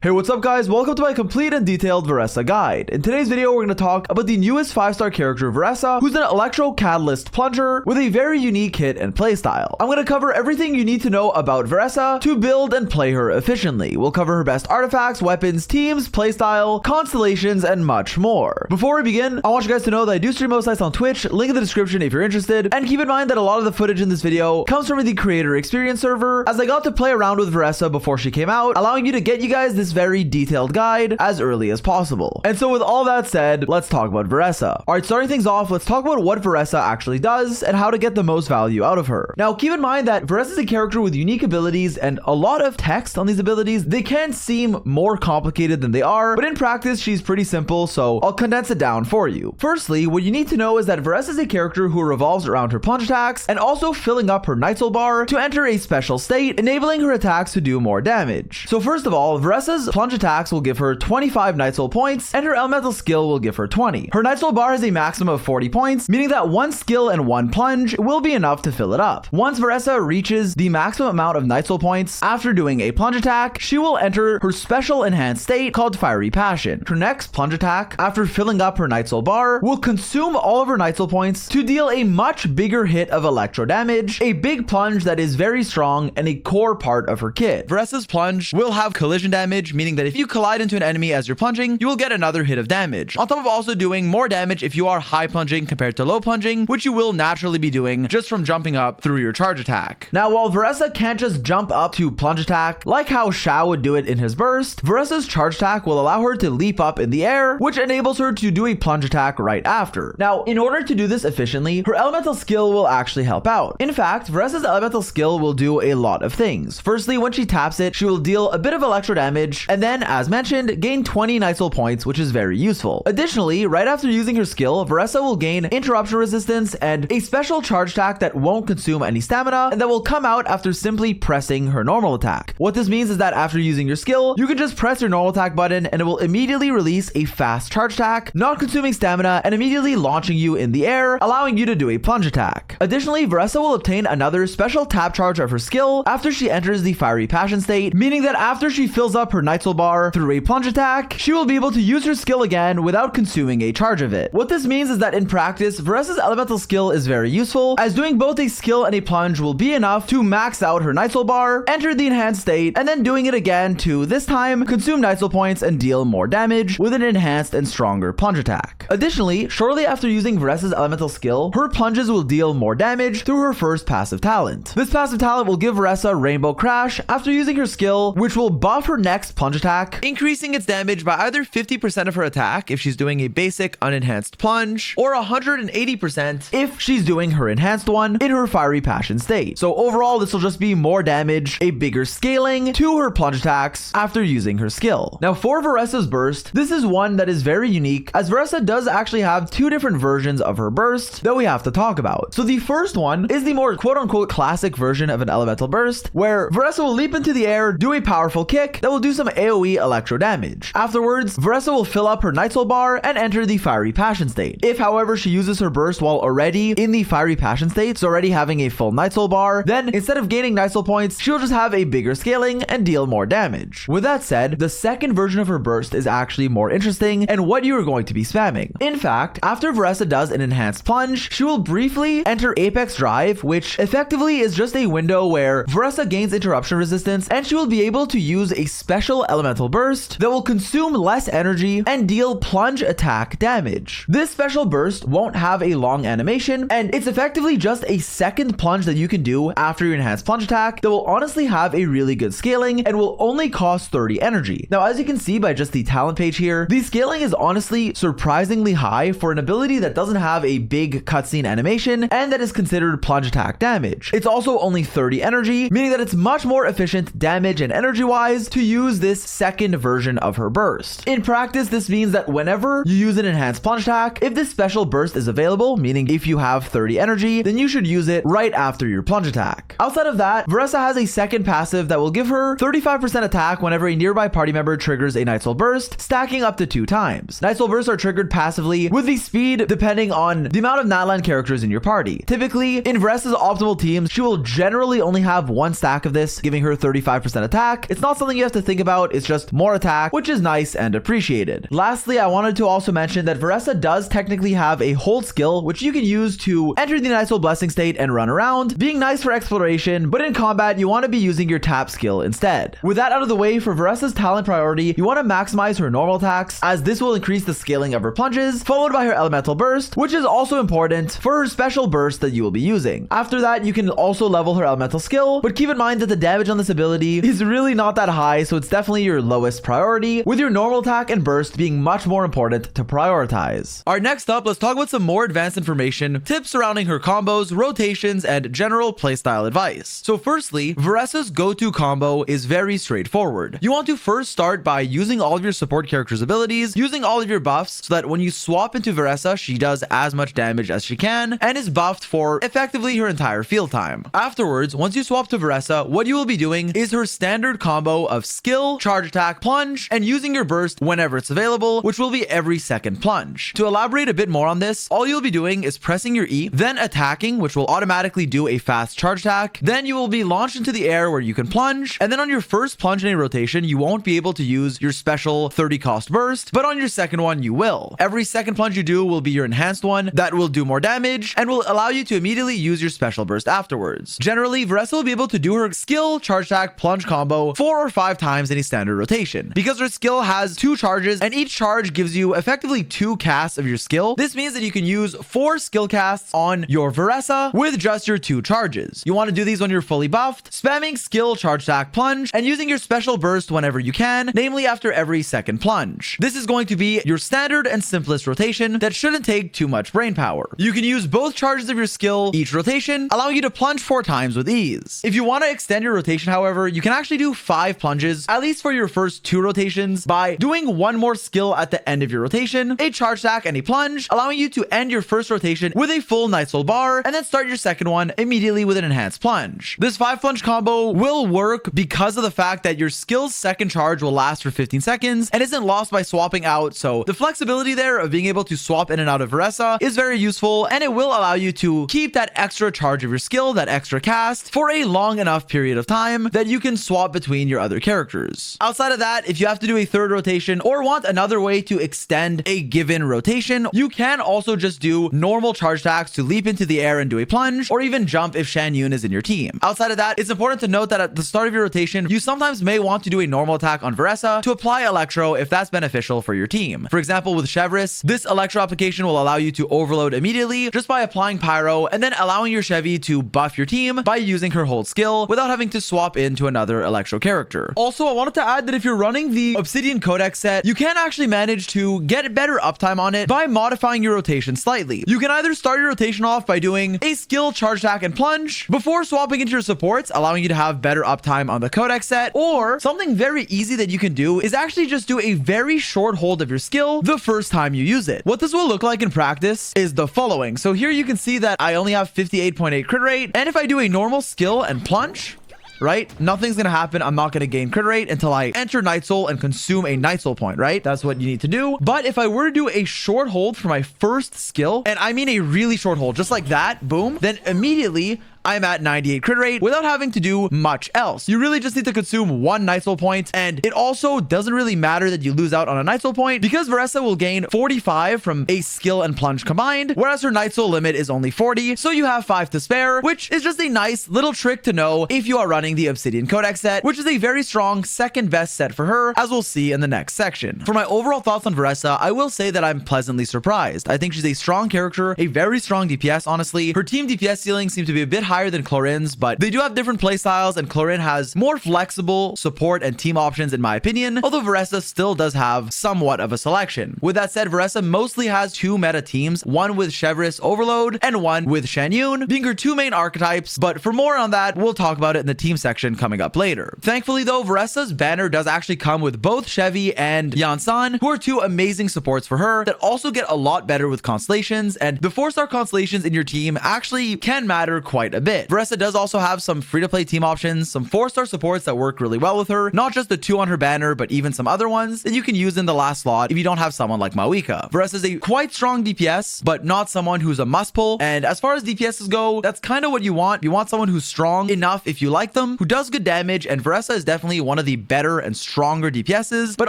Hey, what's up guys? Welcome to my complete and detailed Varesa guide. In today's video, we're going to talk about the newest 5-star character Varesa, who's an Electro Catalyst plunger with a very unique hit and playstyle. I'm going to cover everything you need to know about Varesa to build and play her efficiently. We'll cover her best artifacts, weapons, teams, playstyle, constellations, and much more. Before we begin, I want you guys to know that I do stream most nights on Twitch, link in the description if you're interested, and keep in mind that a lot of the footage in this video comes from the creator experience server, as I got to play around with Varesa before she came out, allowing you to get you guys this very detailed guide as early as possible. And so with all that said, let's talk about Varesa. Alright, starting things off, let's talk about what Varesa actually does and how to get the most value out of her. Now, keep in mind that Varesa is a character with unique abilities and a lot of text on these abilities. They can seem more complicated than they are, but in practice, she's pretty simple, so I'll condense it down for you. Firstly, what you need to know is that Varesa is a character who revolves around her plunge attacks and also filling up her Night Soul bar to enter a special state, enabling her attacks to do more damage. So first of all, Varesa's plunge attacks will give her 25 Night Soul points, and her elemental skill will give her 20. Her Night Soul bar has a maximum of 40 points, meaning that one skill and one plunge will be enough to fill it up. Once Varesa reaches the maximum amount of Night Soul points after doing a plunge attack, she will enter her special enhanced state called Fiery Passion. Her next plunge attack, after filling up her Night Soul bar, will consume all of her Night Soul points to deal a much bigger hit of electro damage, a big plunge that is very strong and a core part of her kit. Varesa's plunge will have collision damage, meaning that if you collide into an enemy as you're plunging, you will get another hit of damage, on top of also doing more damage if you are high plunging compared to low plunging, which you will naturally be doing just from jumping up through your charge attack. Now, while Varesa can't just jump up to plunge attack like how Xiao would do it in his burst, Varesa's charge attack will allow her to leap up in the air, which enables her to do a plunge attack right after. Now, in order to do this efficiently, her elemental skill will actually help out. In fact, Varesa's elemental skill will do a lot of things. Firstly, when she taps it, she will deal a bit of electro damage, and then, as mentioned, gain 20 Night Soul points, which is very useful. Additionally, right after using her skill, Varesa will gain interruption resistance and a special charge attack that won't consume any stamina and that will come out after simply pressing her normal attack. What this means is that after using your skill, you can just press your normal attack button and it will immediately release a fast charge attack, not consuming stamina and immediately launching you in the air, allowing you to do a plunge attack. Additionally, Varesa will obtain another special tap charge of her skill after she enters the Fiery Passion state, meaning that after she fills up her Night Soul bar through a plunge attack, she will be able to use her skill again without consuming a charge of it. What this means is that in practice, Varesa's elemental skill is very useful, as doing both a skill and a plunge will be enough to max out her Night Soul bar, enter the enhanced state, and then doing it again to, this time, consume Night Soul points and deal more damage with an enhanced and stronger plunge attack. Additionally, shortly after using Varesa's elemental skill, her plunges will deal more damage through her first passive talent. This passive talent will give Varesa Rainbow Crash after using her skill, which will buff her next plunge attack, increasing its damage by either 50% of her attack if she's doing a basic unenhanced plunge, or 180% if she's doing her enhanced one in her Fiery Passion state. So overall, this will just be more damage, a bigger scaling to her plunge attacks after using her skill. Now for Varesa's burst, this is one that is very unique, as Varesa does actually have two different versions of her burst that we have to talk about. So the first one is the more quote-unquote classic version of an elemental burst, where Varesa will leap into the air, do a powerful kick that will do some AoE electro damage. Afterwards, Varesa will fill up her Night Soul bar and enter the Fiery Passion state. If, however, she uses her burst while already in the Fiery Passion state, so already having a full Night Soul bar, then instead of gaining Night Soul points, she'll just have a bigger scaling and deal more damage. With that said, the second version of her burst is actually more interesting and what you are going to be spamming. In fact, after Varesa does an enhanced plunge, she will briefly enter Apex Drive, which effectively is just a window where Varesa gains interruption resistance and she will be able to use a special elemental burst that will consume less energy and deal plunge attack damage. This special burst won't have a long animation, and it's effectively just a second plunge that you can do after your enhanced plunge attack that will honestly have a really good scaling and will only cost 30 energy. Now, as you can see by just the talent page here, the scaling is honestly surprisingly high for an ability that doesn't have a big cutscene animation and that is considered plunge attack damage. It's also only 30 energy, meaning that it's much more efficient damage and energy wise to use this second version of her burst. In practice, this means that whenever you use an enhanced plunge attack, if this special burst is available, meaning if you have 30 energy, then you should use it right after your plunge attack. Outside of that, Varesa has a second passive that will give her 35% attack whenever a nearby party member triggers a Night Soul burst, stacking up to 2 times. Night Soul bursts are triggered passively with the speed depending on the amount of Natlan characters in your party. Typically, in Varesa's optimal teams, she will generally only have 1 stack of this, giving her 35% attack. It's not something you have to think about about. It's just more attack, which is nice and appreciated. Lastly, I wanted to also mention that Varesa does technically have a hold skill, which you can use to enter the Night Soul Blessing state and run around, being nice for exploration, but in combat, you want to be using your tap skill instead. With that out of the way, for Varesa's talent priority, you want to maximize her normal attacks, as this will increase the scaling of her plunges, followed by her elemental burst, which is also important for her special burst that you will be using. After that, you can also level her elemental skill, but keep in mind that the damage on this ability is really not that high, so it's definitely your lowest priority, with your normal attack and burst being much more important to prioritize. Alright, next up, let's talk about some more advanced information, tips surrounding her combos, rotations, and general playstyle advice. So firstly, Varesa's go-to combo is very straightforward. You want to first start by using all of your support characters' abilities, using all of your buffs, so that when you swap into Varesa, she does as much damage as she can, and is buffed for effectively her entire field time. Afterwards, once you swap to Varesa, what you will be doing is her standard combo of skill, charge attack, plunge, and using your burst whenever it's available, which will be every second plunge. To elaborate a bit more on this, all you'll be doing is pressing your E, then attacking, which will automatically do a fast charge attack. Then you will be launched into the air where you can plunge, and then on your first plunge in a rotation, you won't be able to use your special 30 cost burst, but on your second one, you will. Every second plunge you do will be your enhanced one that will do more damage and will allow you to immediately use your special burst afterwards. Generally, Varesa will be able to do her skill, charge attack, plunge combo 4 or 5 times in a standard rotation. Because her skill has 2 charges and each charge gives you effectively 2 casts of your skill, this means that you can use 4 skill casts on your Varesa with just your 2 charges. You want to do these when you're fully buffed, spamming skill, charge attack, plunge, and using your special burst whenever you can, namely after every second plunge. This is going to be your standard and simplest rotation that shouldn't take too much brain power. You can use both charges of your skill each rotation, allowing you to plunge 4 times with ease. If you want to extend your rotation, however, you can actually do 5 plunges, at least for your first 2 rotations, by doing 1 more skill at the end of your rotation, a charge attack, and a plunge, allowing you to end your first rotation with a full Night Soul bar, and then start your second one immediately with an enhanced plunge. This 5 plunge combo will work because of the fact that your skill's second charge will last for 15 seconds and isn't lost by swapping out, so the flexibility there of being able to swap in and out of Varesa is very useful, and it will allow you to keep that extra charge of your skill, that extra cast, for a long enough period of time that you can swap between your other characters. Outside of that, if you have to do a third rotation or want another way to extend a given rotation, you can also just do normal charge attacks to leap into the air and do a plunge, or even jump if Shan Yun is in your team. Outside of that, it's important to note that at the start of your rotation, you sometimes may want to do a normal attack on Varesa to apply Electro if that's beneficial for your team. For example, with Chevris, this Electro application will allow you to overload immediately just by applying Pyro and then allowing your Chevy to buff your team by using her hold skill without having to swap into another Electro character. Also, I wanted to add that if you're running the Obsidian Codex set, you can actually manage to get better uptime on it by modifying your rotation slightly. You can either start your rotation off by doing a skill, charge attack, and plunge before swapping into your supports, allowing you to have better uptime on the Codex set, or something very easy that you can do is actually just do a very short hold of your skill the first time you use it. What this will look like in practice is the following. So here you can see that I only have 58.8 crit rate, and if I do a normal skill and plunge, right, nothing's gonna happen. I'm not gonna gain crit rate until I enter Night Soul and consume a Night Soul point, right? That's what you need to do. But if I were to do a short hold for my first skill, and I mean a really short hold, just like that, boom, then immediately I'm at 98 crit rate without having to do much else. You really just need to consume 1 Night Soul point, and it also doesn't really matter that you lose out on a Night Soul point because Varesa will gain 45 from a skill and plunge combined, whereas her Night Soul limit is only 40, so you have 5 to spare, which is just a nice little trick to know if you are running the Obsidian Codex set, which is a very strong second best set for her, as we'll see in the next section. For my overall thoughts on Varesa, I will say that I'm pleasantly surprised. I think she's a strong character, a very strong DPS, honestly. Her team DPS ceiling seems to be a bit higher than Clorin's, but they do have different playstyles, and Clorin has more flexible support and team options in my opinion, although Varesa still does have somewhat of a selection. With that said, Varesa mostly has 2 meta teams, one with Chevris Overload and one with Shan Yun, being her 2 main archetypes, but for more on that, we'll talk about it in the team section coming up later. Thankfully though, Varesa's banner does actually come with both Chevy and Yansan, who are 2 amazing supports for her that also get a lot better with Constellations, and the 4-star Constellations in your team actually can matter quite a bit. bit. Varesa does also have some free-to-play team options, some 4-star supports that work really well with her, not just the 2 on her banner, but even some other ones that you can use in the last slot if you don't have someone like Mawika. Varesa is a quite strong DPS, but not someone who's a must pull, and as far as DPSs go, that's kind of what you want. You want someone who's strong enough if you like them, who does good damage, and Varesa is definitely one of the better and stronger DPSs, but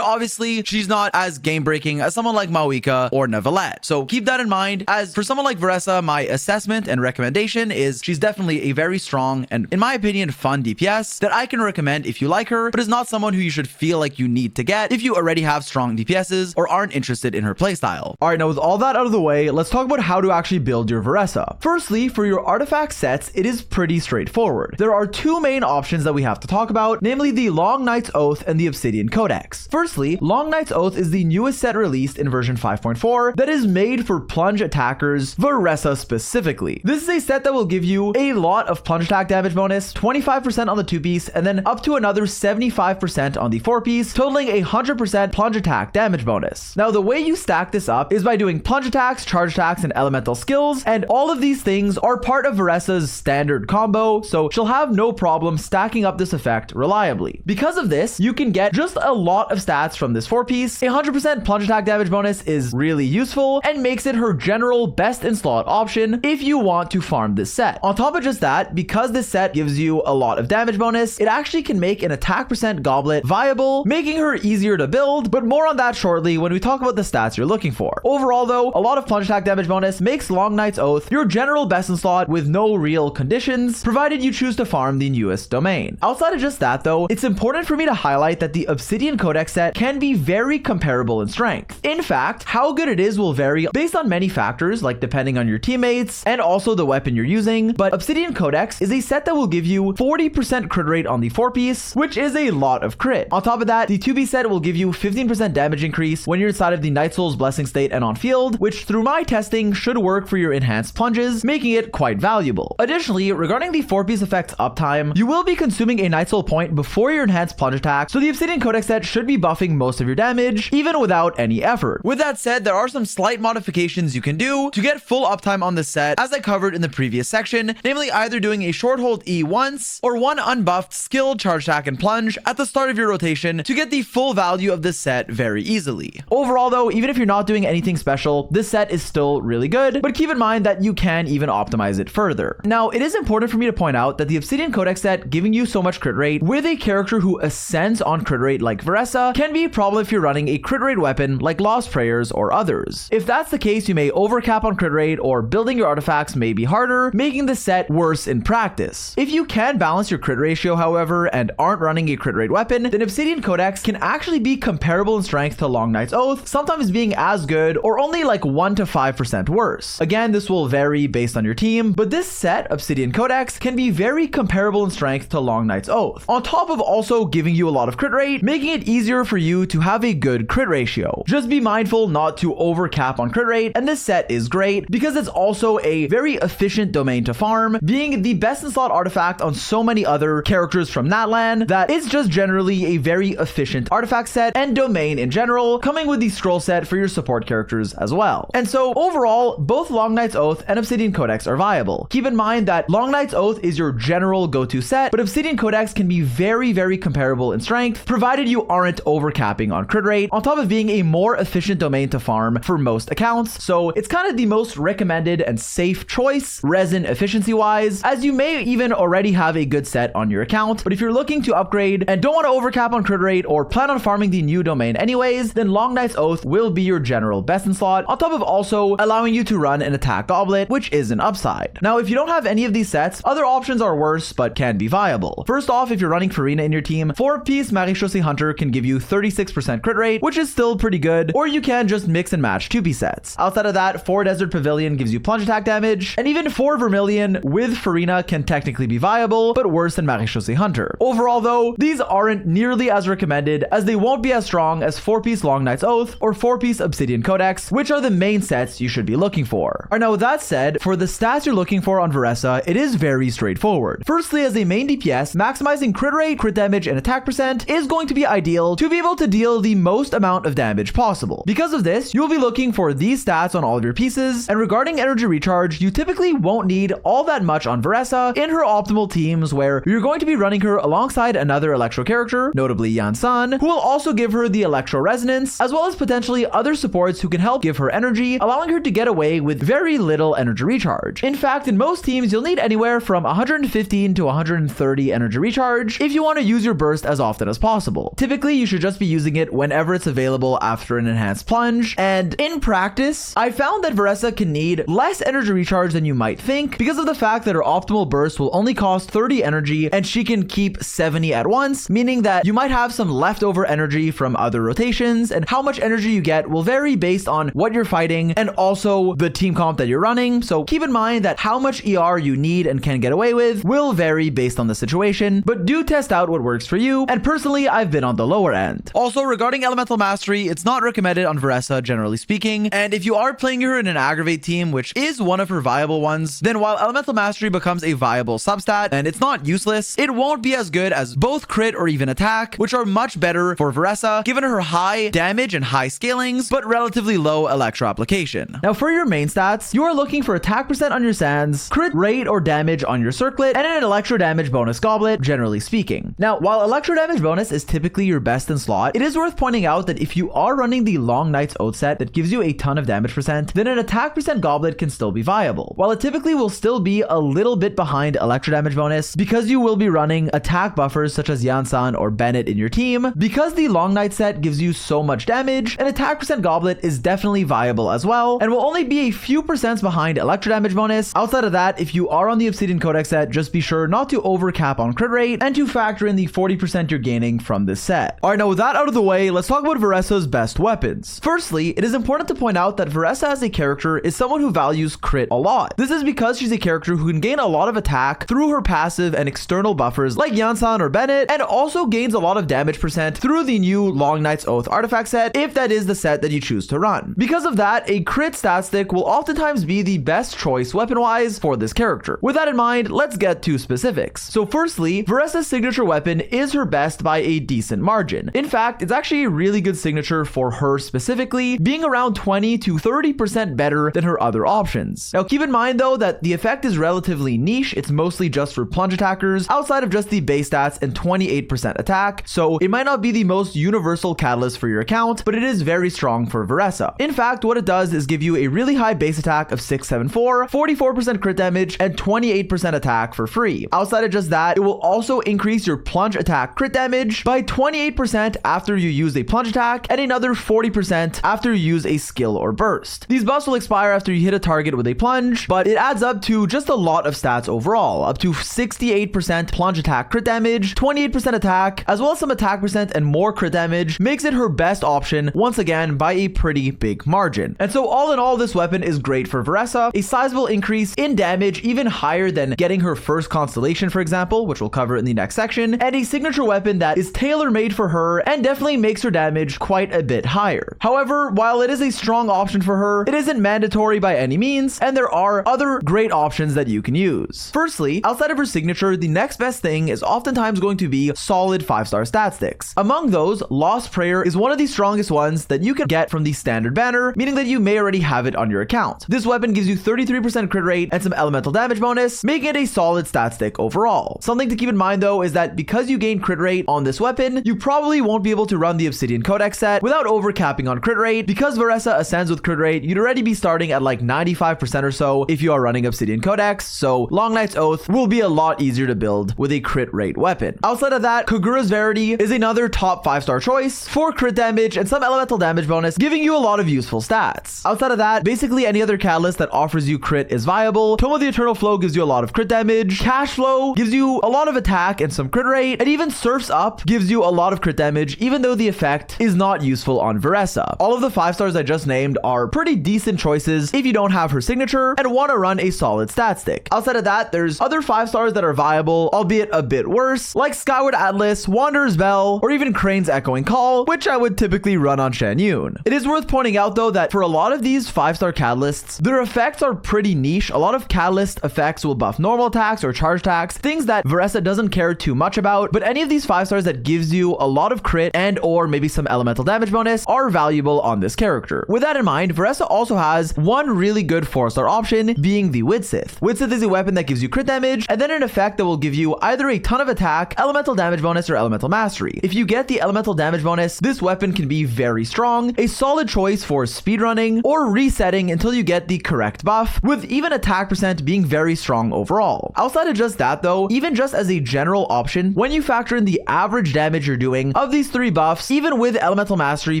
obviously she's not as game-breaking as someone like Mawika or Nevalette. So keep that in mind. As for someone like Varesa, my assessment and recommendation is she's definitely a very strong and, in my opinion, fun DPS that I can recommend if you like her, but is not someone who you should feel like you need to get if you already have strong DPSs or aren't interested in her playstyle. Alright, now with all that out of the way, let's talk about how to actually build your Varesa. Firstly, for your artifact sets, it is pretty straightforward. There are 2 main options that we have to talk about, namely the Long Night's Oath and the Obsidian Codex. Firstly, Long Night's Oath is the newest set released in version 5.4 that is made for plunge attackers, Varesa specifically. This is a set that will give you a lot of plunge attack damage bonus, 25% on the 2-piece, and then up to another 75% on the 4-piece, totaling 100% plunge attack damage bonus. Now, the way you stack this up is by doing plunge attacks, charge attacks, and elemental skills, and all of these things are part of Varesa's standard combo, so she'll have no problem stacking up this effect reliably. Because of this, you can get just a lot of stats from this 4-piece. 100% plunge attack damage bonus is really useful and makes it her general best in slot option if you want to farm this set. On top of just that, because this set gives you a lot of damage bonus, it actually can make an attack percent goblet viable, making her easier to build, but more on that shortly when we talk about the stats you're looking for. Overall though, a lot of plunge attack damage bonus makes Long Night's Oath your general best in slot with no real conditions, provided you choose to farm the newest domain. Outside of just that though, it's important for me to highlight that the Obsidian Codex set can be very comparable in strength. In fact, how good it is will vary based on many factors, like depending on your teammates and also the weapon you're using, but Obsidian Codex is a set that will give you 40% crit rate on the 4-piece, which is a lot of crit. On top of that, the 2-piece set will give you 15% damage increase when you're inside of the Night Soul's Blessing state and on field, which through my testing should work for your enhanced plunges, making it quite valuable. Additionally, regarding the 4-piece effect's uptime, you will be consuming a Night Soul point before your enhanced plunge attack, so the Obsidian Codex set should be buffing most of your damage, even without any effort. With that said, there are some slight modifications you can do to get full uptime on this set, as I covered in the previous section, namely either doing a short hold E once, or one unbuffed skilled charge attack and plunge at the start of your rotation to get the full value of this set very easily. Overall though, even if you're not doing anything special, this set is still really good, but keep in mind that you can even optimize it further. Now, it is important for me to point out that the Obsidian Codex set giving you so much crit rate with a character who ascends on crit rate like Varesa can be a problem if you're running a crit rate weapon like Lost Prayers or others. If that's the case, you may overcap on crit rate, or building your artifacts may be harder, making the set worse in practice. If you can balance your crit ratio, however, and aren't running a crit rate weapon, then Obsidian Codex can actually be comparable in strength to Long Night's Oath, sometimes being as good or only like 1 to 5% worse. Again, this will vary based on your team, but this set, Obsidian Codex, can be very comparable in strength to Long Night's Oath, on top of also giving you a lot of crit rate, making it easier for you to have a good crit ratio. Just be mindful not to overcap on crit rate, and this set is great because it's also a very efficient domain to farm, being the best in slot artifact on so many other characters from Natlan that it's just generally a very efficient artifact set and domain in general, coming with the scroll set for your support characters as well. And so overall, both Long Night's Oath and Obsidian Codex are viable. Keep in mind that Long Night's Oath is your general go-to set, but Obsidian Codex can be very comparable in strength, provided you aren't overcapping on crit rate, on top of being a more efficient domain to farm for most accounts. So it's kind of the most recommended and safe choice, resin efficiency wise, as you may even already have a good set on your account. But if you're looking to upgrade and don't want to overcap on crit rate or plan on farming the new domain anyways, then Long Night's Oath will be your general best in slot, on top of also allowing you to run an attack goblet, which is an upside. Now, if you don't have any of these sets, other options are worse but can be viable. First off, if you're running Farina in your team, 4-piece Marechaussee Hunter can give you 36% crit rate, which is still pretty good, or you can just mix and match 2-piece sets. Outside of that, 4 Desert Pavilion gives you plunge attack damage, and even 4 Vermilion with Farina can technically be viable, but worse than Marechaussee Hunter. Overall though, these aren't nearly as recommended, as they won't be as strong as 4-piece Long Night's Oath or 4-piece Obsidian Codex, which are the main sets you should be looking for. Alright, now with that said, for the stats you're looking for on Varesa, it is very straightforward. Firstly, as a main DPS, maximizing crit rate, crit damage, and attack percent is going to be ideal to be able to deal the most amount of damage possible. Because of this, you'll be looking for these stats on all of your pieces, and regarding energy recharge, you typically won't need all that that much on Varesa in her optimal teams, where you're going to be running her alongside another Electro character, notably Yansan, who will also give her the Electro Resonance, as well as potentially other supports who can help give her energy, allowing her to get away with very little energy recharge. In fact, in most teams, you'll need anywhere from 115 to 130 energy recharge if you want to use your burst as often as possible. Typically, you should just be using it whenever it's available after an enhanced plunge, and in practice, I found that Varesa can need less energy recharge than you might think because of the fact that her optimal burst will only cost 30 energy and she can keep 70 at once, meaning that you might have some leftover energy from other rotations, and how much energy you get will vary based on what you're fighting and also the team comp that you're running. So keep in mind that how much ER you need and can get away with will vary based on the situation, but do test out what works for you, and personally I've been on the lower end. Also, regarding Elemental Mastery, it's not recommended on Varesa generally speaking, and if you are playing her in an Aggravate team, which is one of her viable ones, then while Elemental Mastery becomes a viable substat and it's not useless, it won't be as good as both crit or even attack, which are much better for Varesa given her high damage and high scalings, but relatively low Electro application. Now for your main stats, you are looking for attack percent on your sands, crit rate or damage on your circlet, and an Electro damage bonus goblet, generally speaking. Now, while Electro damage bonus is typically your best in slot, it is worth pointing out that if you are running the Long Night's Oath set that gives you a ton of damage percent, then an attack percent goblet can still be viable. While it typically will still be a little bit behind Electro damage bonus because you will be running attack buffers such as Yansan or Bennett in your team, because the Long Night set gives you so much damage, an attack percent goblet is definitely viable as well and will only be a few percents behind Electro damage bonus. Outside of that, if you are on the Obsidian Codex set, just be sure not to overcap on crit rate and to factor in the 40% you're gaining from this set. Alright, now with that out of the way, let's talk about Varesa's best weapons. Firstly, it is important to point out that Varesa as a character is someone who values crit a lot. This is because she's a character who can gain a lot of attack through her passive and external buffers like Yansan or Bennett, and also gains a lot of damage percent through the new Long Night's Oath artifact set if that is the set that you choose to run. Because of that, a crit stat stick will oftentimes be the best choice weapon-wise for this character. With that in mind, let's get to specifics. So firstly, Varesa's signature weapon is her best by a decent margin. In fact, it's actually a really good signature for her specifically, being around 20 to 30% better than her other options. Now keep in mind though that the effect is relatively niche. It's mostly just for plunge attackers outside of just the base stats and 28% attack, so it might not be the most universal catalyst for your account, but it is very strong for Varesa. In fact, what it does is give you a really high base attack of 674, 44% crit damage, and 28% attack for free. Outside of just that, it will also increase your plunge attack crit damage by 28% after you use a plunge attack and another 40% after you use a skill or burst. These buffs will expire after you hit a target with a plunge, but it adds up to just a lot of stats overall, up to 68% plunge attack crit damage, 28% attack, as well as some attack percent and more crit damage, makes it her best option once again by a pretty big margin. And so all in all, this weapon is great for Varesa, a sizable increase in damage, even higher than getting her first constellation, for example, which we'll cover in the next section, and a signature weapon that is tailor-made for her and definitely makes her damage quite a bit higher. However, while it is a strong option for her, it isn't mandatory by any means, and there are other great options that you can use. Firstly, outside of her signature, the next best thing is oftentimes going to be solid 5-star stat sticks. Among those, Lost Prayer is one of the strongest ones that you can get from the standard banner, meaning that you may already have it on your account. This weapon gives you 33% crit rate and some elemental damage bonus, making it a solid stat stick overall. Something to keep in mind though is that because you gain crit rate on this weapon, you probably won't be able to run the Obsidian Codex set without overcapping on crit rate. Because Varesa ascends with crit rate, you'd already be starting at like 95% or so if you are running Obsidian Codex, so Long Night's Oath will be a lot easier to build with a crit rate weapon. Outside of that, Kagura's Verity is another top 5-star choice for crit damage and some elemental damage bonus, giving you a lot of useful stats. Outside of that, basically any other catalyst that offers you crit is viable. Tome of the Eternal Flow gives you a lot of crit damage, Cash Flow gives you a lot of attack and some crit rate, and even Surf's Up gives you a lot of crit damage, even though the effect is not useful on Varesa. All of the 5 stars I just named are pretty decent choices if you don't have her signature and want to run a solid stat stick. Outside of that, there's other 5 stars that are viable, albeit a bit worse, like Skyward Atlas, Wanderer's Bell, or even Crane's Echoing Call, which I would typically run on Shan Yun. It is worth pointing out though that for a lot of these 5-star catalysts, their effects are pretty niche. A lot of catalyst effects will buff normal attacks or charge attacks, things that Varesa doesn't care too much about, but any of these 5 stars that gives you a lot of crit and or maybe some elemental damage bonus are valuable on this character. With that in mind, Varesa also has one really good 4-star option, being the Widsith. Widsith is a weapon that gives you crit damage, and then an effect that will give you either a ton of attack, elemental damage bonus, or elemental mastery. If you get the elemental damage bonus, this weapon can be very strong, a solid choice for speedrunning or resetting until you get the correct buff, with even attack percent being very strong overall. Outside of just that though, even just as a general option, when you factor in the average damage you're doing of these 3 buffs, even with elemental mastery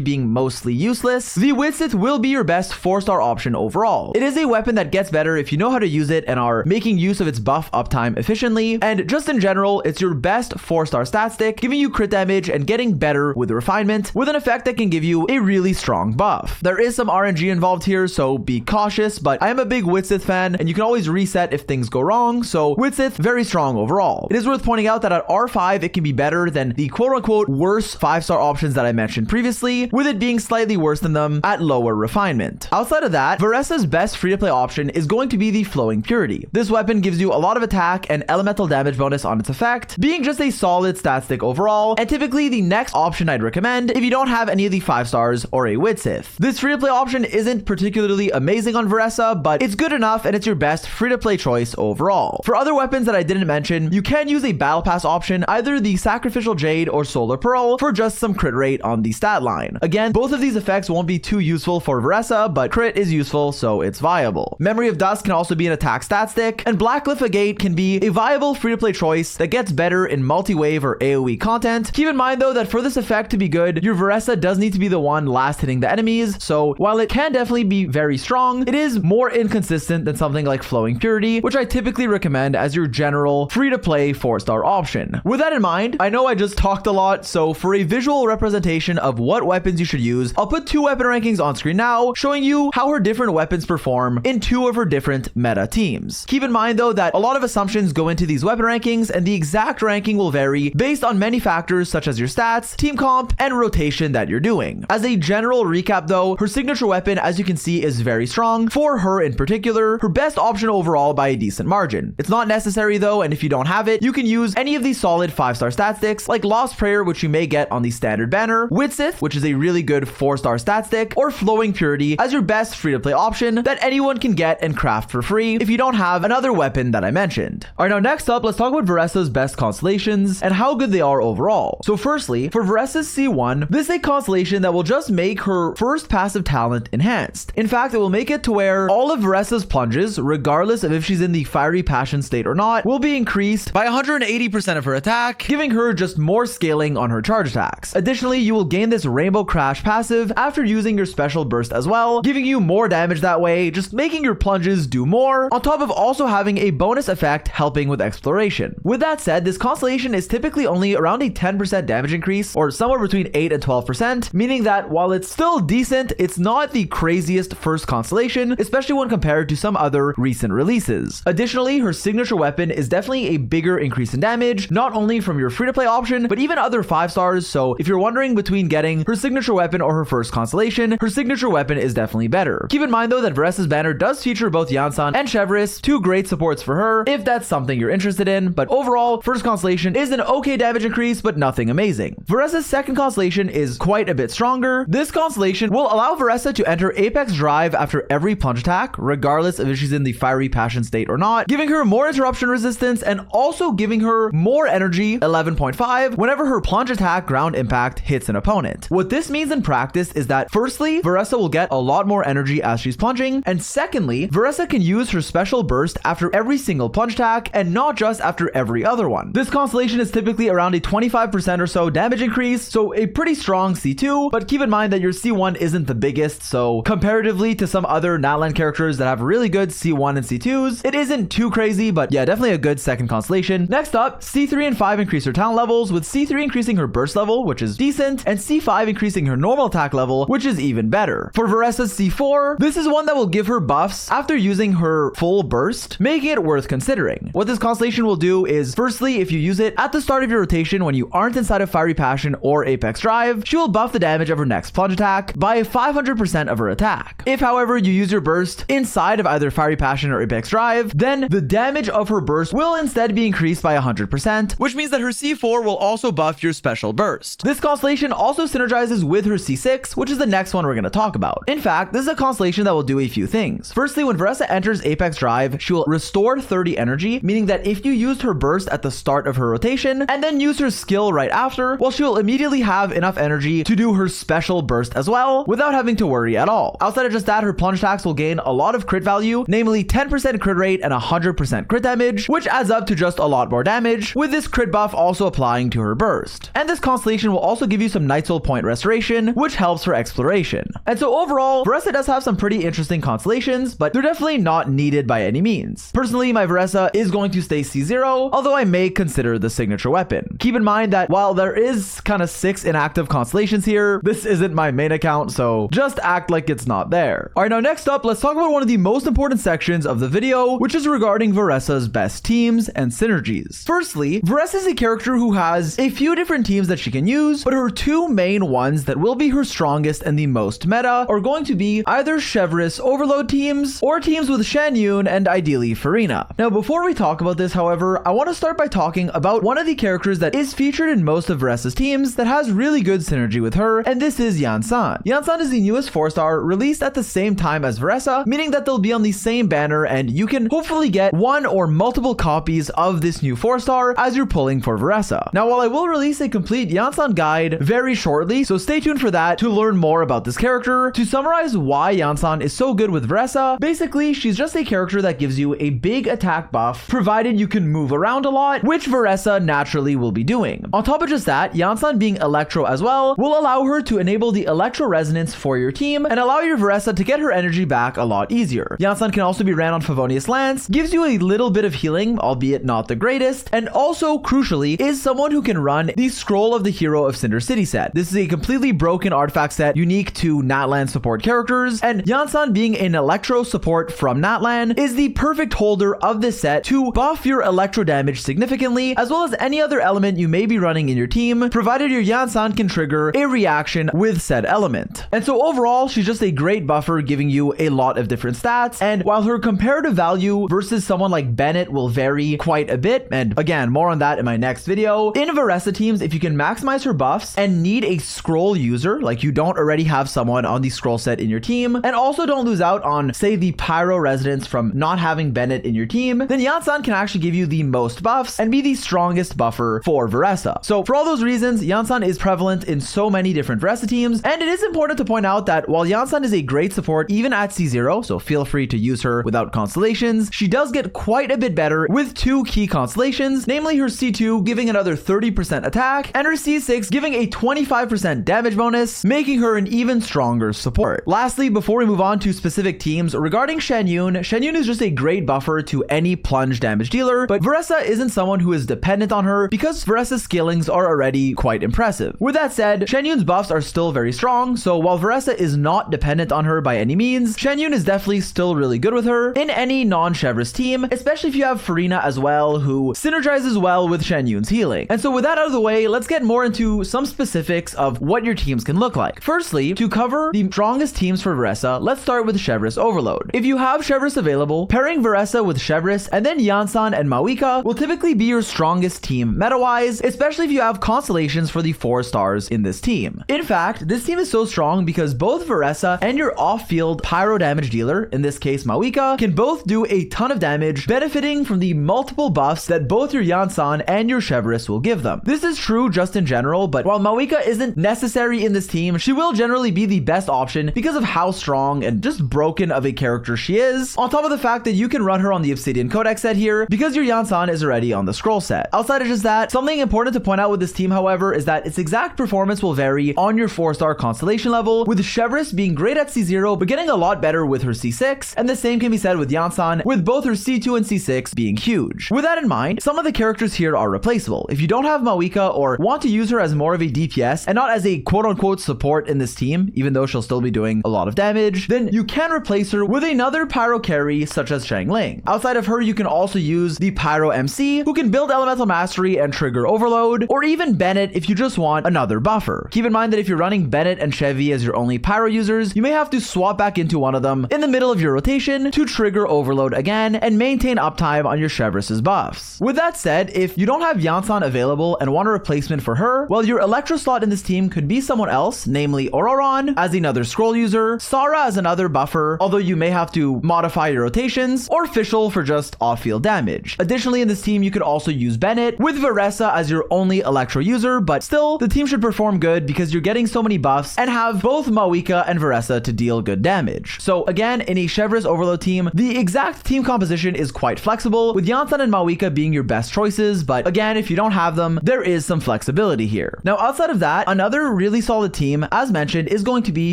being mostly useless, the Widsith will be your best 4-star option overall. It is a weapon that gets better if you know how to use it and are making use of its buff uptime efficiently, and just in general, it's your best 4-star stat stick, giving you crit damage and getting better with refinement, with an effect that can give you a really strong buff. There is some RNG involved here, so be cautious, but I am a big Widsith fan, and you can always reset if things go wrong, so Widsith, very strong overall. It is worth pointing out that at R5, it can be better than the quote-unquote worse 5-star options that I mentioned previously, with it being slightly worse than them at lower refinement. Outside of that, Varesa's best free-to-play option is going to be the Flowing Purity. This weapon gives you a lot of attack and elemental damage bonus on its effect, being just a solid stat stick overall, and typically the next option I'd recommend if you don't have any of the 5 stars or a Widsith. This free-to-play option isn't particularly amazing on Varesa, but it's good enough and it's your best free-to-play choice overall. For other weapons that I didn't mention, you can use a Battle Pass option, either the Sacrificial Jade or Solar Pearl, for just some crit rate on the stat line. Again, both of these effects won't be too useful for Varesa, but crit is useful, so it's viable. Memory of Dust can also be an attack stat stick, and Black Glyph Agate can be a viable free-to-play choice that gets better in multi-wave or AoE content. Keep in mind though that for this effect to be good, your Varesa does need to be the one last hitting the enemies, so while it can definitely be very strong, it is more inconsistent than something like Flowing Purity, which I typically recommend as your general free-to-play 4-star option. With that in mind, I know I just talked a lot, so for a visual representation of what weapons you should use, I'll put 2 weapon rankings on screen now, showing you how her different weapons perform in 2 of her different meta teams. Keep in mind though that a lot of assumptions go into these weapon rankings, and the exact ranking will vary based on many factors such as your stats, team comp, and rotation that you're doing. As a general recap though, her signature weapon, as you can see, is very strong for her in particular, her best option overall by a decent margin. It's not necessary though, and if you don't have it, you can use any of these solid 5-star stat sticks like Lost Prayer, which you may get on the standard banner, Widsith, which is a really good 4-star stat stick, or Flowing Purity as your best free-to-play option that anyone can get and craft for free if you don't have another weapon that I mentioned. Alright, now next up, let's talk about Varesa's best constellations and how good they are overall. So firstly, for Varesa's C1, this is a constellation that will just make her first passive talent enhanced. In fact, it will make it to where all of Varesa's plunges, regardless of if she's in the Fiery Passion state or not, will be increased by 180% of her attack, giving her just more scaling on her charge attacks. Additionally, you will gain this Rainbow Crash passive after using your special burst as well, giving you more damage that way, just making your plunges do more, on top of also having a bonus effect helping with exploration. With that said, this constellation is typically only around a 10% damage increase, or somewhere between 8 and 12%, meaning that while it's still decent, it's not the craziest first constellation, especially when compared to some other recent releases. Additionally, her signature weapon is definitely a bigger increase in damage, not only from your free-to-play option, but even other 5 stars, so if you're wondering between getting her signature weapon or her first constellation, her signature weapon is definitely better. Keep in mind though that Varesa's banner does feature both Yansan and Chevris, 2 great supports for her, if that's something you're interested in, but overall, first constellation is an okay damage increase, but nothing amazing. Varesa's second constellation is quite a bit stronger. This constellation will allow Varesa to enter Apex Drive after every plunge attack, regardless of if she's in the Fiery Passion state or not, giving her more interruption resistance and also giving her more energy, 11.5, whenever her plunge attack ground impact hits an opponent. What this means in practice is that firstly, Varesa will get a lot more energy as she's plunging, and secondly, Varesa can use her special burst after every single plunge attack and not just after every other one. This constellation is typically around a 25% or so damage increase, so a pretty strong C2, but keep in mind that your C1 isn't the biggest, so comparatively to some other Natlan characters that have really good C1 and C2s, it isn't too crazy, but yeah, definitely a good second constellation. Next up, C3 and 5 increase her talent levels, with C3 increasing her burst level, which is decent, and C5 increasing her normal attack level, which is even better. For Varesa's C4, this is one that will give her buffs after using her full burst, making it worth considering. What this constellation will do is, firstly, if you use it at the start of your rotation when you aren't inside of Fiery Passion or Apex Drive, she will buff the damage of her next plunge attack by 500% of her attack. If, however, you use your burst inside of either Fiery Passion or Apex Drive, then the damage of her burst will instead be increased by 100%, which means that her C4 will also buff your special burst. This constellation also synergizes with her C6, which is the next one we're going to talk about. In fact, this is a constellation that will do a few things. Firstly, when Varesa enters Apex Drive 5, she will restore 30 energy, meaning that if you used her burst at the start of her rotation and then use her skill right after, well, she will immediately have enough energy to do her special burst as well without having to worry at all. Outside of just that, her plunge attacks will gain a lot of crit value, namely 10% crit rate and 100% crit damage, which adds up to just a lot more damage, with this crit buff also applying to her burst. And this constellation will also give you some Night Soul point restoration, which helps for exploration. And so overall, Varesa does have some pretty interesting constellations, but they're definitely not needed by any means. Personally, my Varesa is going to stay C0, although I may consider the signature weapon. Keep in mind that while there is kind of 6 inactive constellations here, this isn't my main account, so just act like it's not there. Alright, now next up, let's talk about one of the most important sections of the video, which is regarding Varesa's best teams and synergies. Firstly, Varesa is a character who has a few different teams that she can use, but her 2 main ones that will be her strongest and the most meta are going to be either Chevreuse Overload teams or teams with Shen Yun and ideally Farina. Now, before we talk about this, however, I want to start by talking about one of the characters that is featured in most of Varesa's teams that has really good synergy with her, and this is Yansan. Yansan is the newest 4-star released at the same time as Varesa, meaning that they'll be on the same banner and you can hopefully get one or multiple copies of this new 4-star as you're pulling for Varesa. Now, while I will release a complete Yansan guide very shortly, so stay tuned for that to learn more about this character. To summarize why Yansan is so good with Varesa, basically she's just a character that gives you a big attack buff provided you can move around a lot, which Varesa naturally will be doing. On top of just that, Yansan being Electro as well will allow her to enable the Electro Resonance for your team and allow your Varesa to get her energy back a lot easier. Yansan can also be ran on Favonius Lance, gives you a little bit of healing, albeit not the greatest, and also crucially is someone who can run the Scroll of the Hero of Cinder City set. This is a completely broken artifact set unique to Natlan support characters, and Yansan being an Electro support from Natlan is the perfect holder of this set to buff your Electro damage significantly, as well as any other element you may be running in your team, provided your Yansan can trigger a reaction with said element. And so overall, she's just a great buffer, giving you a lot of different stats, and while her comparative value versus someone like Bennett will vary quite a bit, and again, more on that in my next video, in Varesa teams, if you can maximize her buffs and need a scroll user, like you don't already have someone on the scroll set in your team, and also don't lose out on, say, the Pyro Resonance from not having Bennett in your team, then Yansan can actually give you the most buffs and be the strongest buffer for Varesa. So for all those reasons, Yansan is prevalent in so many different Varesa teams, and it is important to point out that while Yansan is a great support even at C0, so feel free to use her without constellations, she does get quite a bit better with 2 key constellations, namely her C2 giving another 30% attack and her C6 giving a 25% damage bonus, making her an even stronger support. Lastly, before we move on to specific teams, regarding Shen Yun is just a great buffer to any plunge damage dealer, but Varesa isn't someone who is dependent on her because Varesa's scalings are already quite impressive. With that said, Shen Yun's buffs are still very strong, so while Varesa is not dependent on her by any means, Shen Yun is definitely still really good with her in any non-Chevreuse team, especially if you have Farina as well, who synergizes well with Shen Yun's healing. And so with that out of the way, let's get more into some specifics of what your teams can look like. Firstly, to cover the strongest teams for Varesa, let's start with Chevreuse Overload. If you have Chevreuse available, pairing Varesa with Chevreuse and then Yansan and Mawika will typically be your strongest team meta-wise, especially if you have constellations for the 4 stars in this team. In fact, this team is so strong because both Varesa and your off-field pyro damage dealer, in this case Mawika, can both do a ton of damage, benefiting from the multiple buffs that both your Yansan and your Chevreuse will give them. This is true just in general, but while Mawika isn't necessary in this team, she will generally be the best option because of how strong and just broken of a character she is, on top of the fact that you can run her on the Obsidian Codex set here because your Yansan is already on the scroll set. Outside of just that, something important to point out with this team, however, is that its exact performance will vary on your 4-star constellation level, with Chevreuse being great at C0 but getting a lot better with her C6, and the same can be said with Yansan, with both her C2 and C6 being huge. With that in mind, some of the characters here are replaceable. If you don't have Mawika or want to use her as more of a DPS and not as a quote-unquote support in this team, even though she'll still be doing a lot of damage, then you can replace her with another pyro carry such as Xiangling. Outside of her, you can also use the Pyro MC, who can build Elemental Mastery and trigger Overload, or even Bennett if you just want another buffer. Keep in mind that if you're running Bennett and Chevy as your only pyro users, you may have to swap back into one of them in the middle of your rotation to trigger Overload again and maintain uptime on your Chevreuse's buffs. With that said, if you don't have Yansan available and want a replacement for her, well, your Electro slot in this team could be someone else, namely Auroron as another scroll user, Sara as another buffer, although you may have to modify your rotation Constellations, or Fischl for just off-field damage. Additionally, in this team, you could also use Bennett with Varesa as your only Electro user, but still, the team should perform good because you're getting so many buffs and have both Mawika and Varesa to deal good damage. So again, in a Chevreuse Overload team, the exact team composition is quite flexible, with Yansan and Mawika being your best choices, but again, if you don't have them, there is some flexibility here. Now, outside of that, another really solid team, as mentioned, is going to be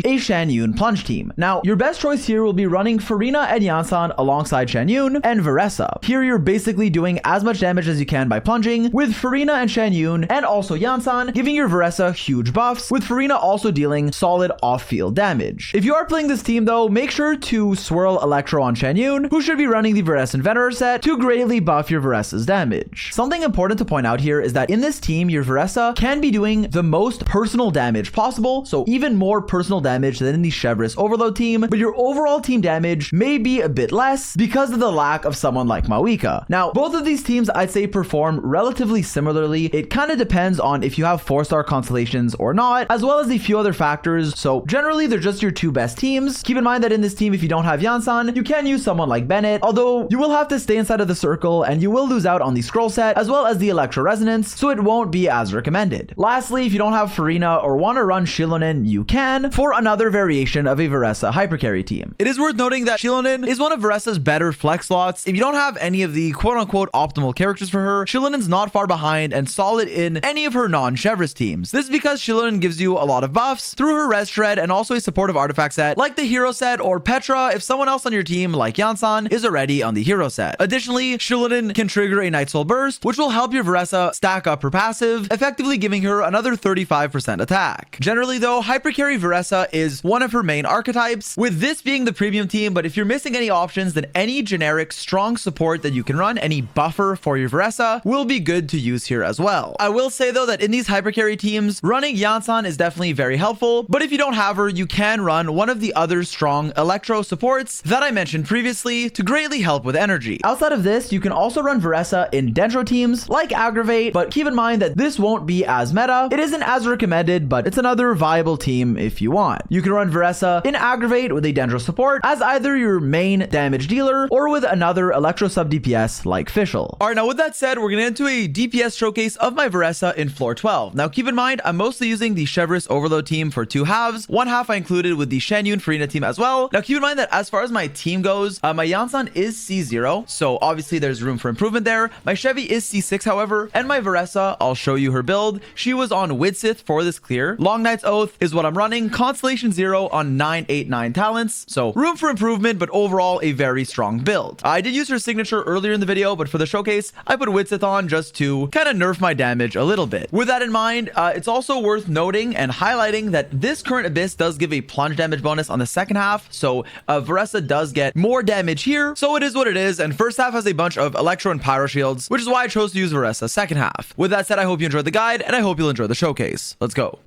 a Shanyun plunge team. Now, your best choice here will be running Farina and Yansan alongside Shanyun and Varesa. Here, you're basically doing as much damage as you can by plunging, with Farina and Shanyun and also Yansan giving your Varesa huge buffs, with Farina also dealing solid off-field damage. If you are playing this team though, make sure to swirl Electro on Shanyun, who should be running the Varesan Venerer set to greatly buff your Varesa's damage. Something important to point out here is that in this team, your Varesa can be doing the most personal damage possible, so even more personal damage than in the Chevreuse Overload team, but your overall team damage may be a bit less because of the lack of someone like Mawika. Now, both of these teams I'd say perform relatively similarly. It kind of depends on if you have 4-star constellations or not, as well as a few other factors, so generally they're just your two best teams. Keep in mind that in this team, if you don't have Yansan, you can use someone like Bennett, although you will have to stay inside of the circle and you will lose out on the scroll set as well as the Electro Resonance, so it won't be as recommended. Lastly, if you don't have Farina or want to run Shilonen, you can for another variation of a Varesa hypercarry team. It is worth noting that Shilonen is one of Varesa's better flex slots. If you don't have any of the quote-unquote optimal characters for her, Shilonen's not far behind and solid in any of her non-Chevreuse teams. This is because Shilonen gives you a lot of buffs through her Res Shred and also a supportive artifact set like the Hero set or Petra if someone else on your team like Yansan is already on the Hero set. Additionally, Shilonen can trigger a Night Soul Burst, which will help your Varesa stack up her passive, effectively giving her another 35% attack. Generally though, hypercarry Varesa is one of her main archetypes, with this being the premium team, but if you're missing any options, then any generic strong support that you can run, any buffer for your Varesa, will be good to use here as well. I will say though that in these hypercarry teams, running Yansan is definitely very helpful, but if you don't have her, you can run one of the other strong Electro supports that I mentioned previously to greatly help with energy. Outside of this, you can also run Varesa in Dendro teams like Aggravate, but keep in mind that this won't be as meta. It isn't as recommended, but it's another viable team if you want. You can run Varesa in Aggravate with a Dendro support as either your main damage dealer or with another Electro sub DPS like Fischl. Alright, now with that said, we're gonna get into a DPS showcase of my Varesa in floor 12. Now keep in mind, I'm mostly using the Chevreuse Overload team for two halves. One half I included with the Shanyun Farina team as well. Now keep in mind that as far as my team goes, my Yansan is C0, so obviously there's room for improvement there. My Chevy is C6 however, and my Varesa, I'll show you her build. She was on Widsith for this clear. Long Night's Oath is what I'm running. Constellation 0 on 989 talents, so room for improvement, but overall a very strong build. I did use her signature earlier in the video, but for the showcase, I put Widsith on just to kind of nerf my damage a little bit. With that in mind, it's also worth noting and highlighting that this current Abyss does give a plunge damage bonus on the second half, so Varesa does get more damage here, so it is what it is, and first half has a bunch of Electro and Pyro shields, which is why I chose to use Varesa second half. With that said, I hope you enjoyed the guide, and I hope you'll enjoy the showcase. Let's go.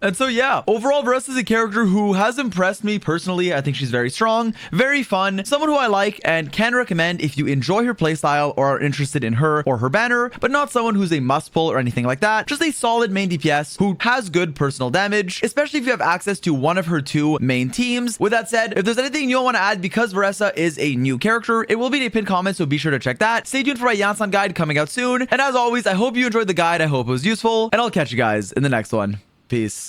And so yeah, overall Varesa is a character who has impressed me personally. I think she's very strong, very fun, someone who I like and can recommend if you enjoy her playstyle or are interested in her or her banner, but not someone who's a must pull or anything like that. Just a solid main DPS who has good personal damage, especially if you have access to one of her 2 main teams. With that said, if there's anything you'll want to add, because Varesa is a new character, it will be in a pinned comment, so be sure to check that. Stay tuned for my Yansan guide coming out soon. And as always, I hope you enjoyed the guide. I hope it was useful, and I'll catch you guys in the next one. Peace.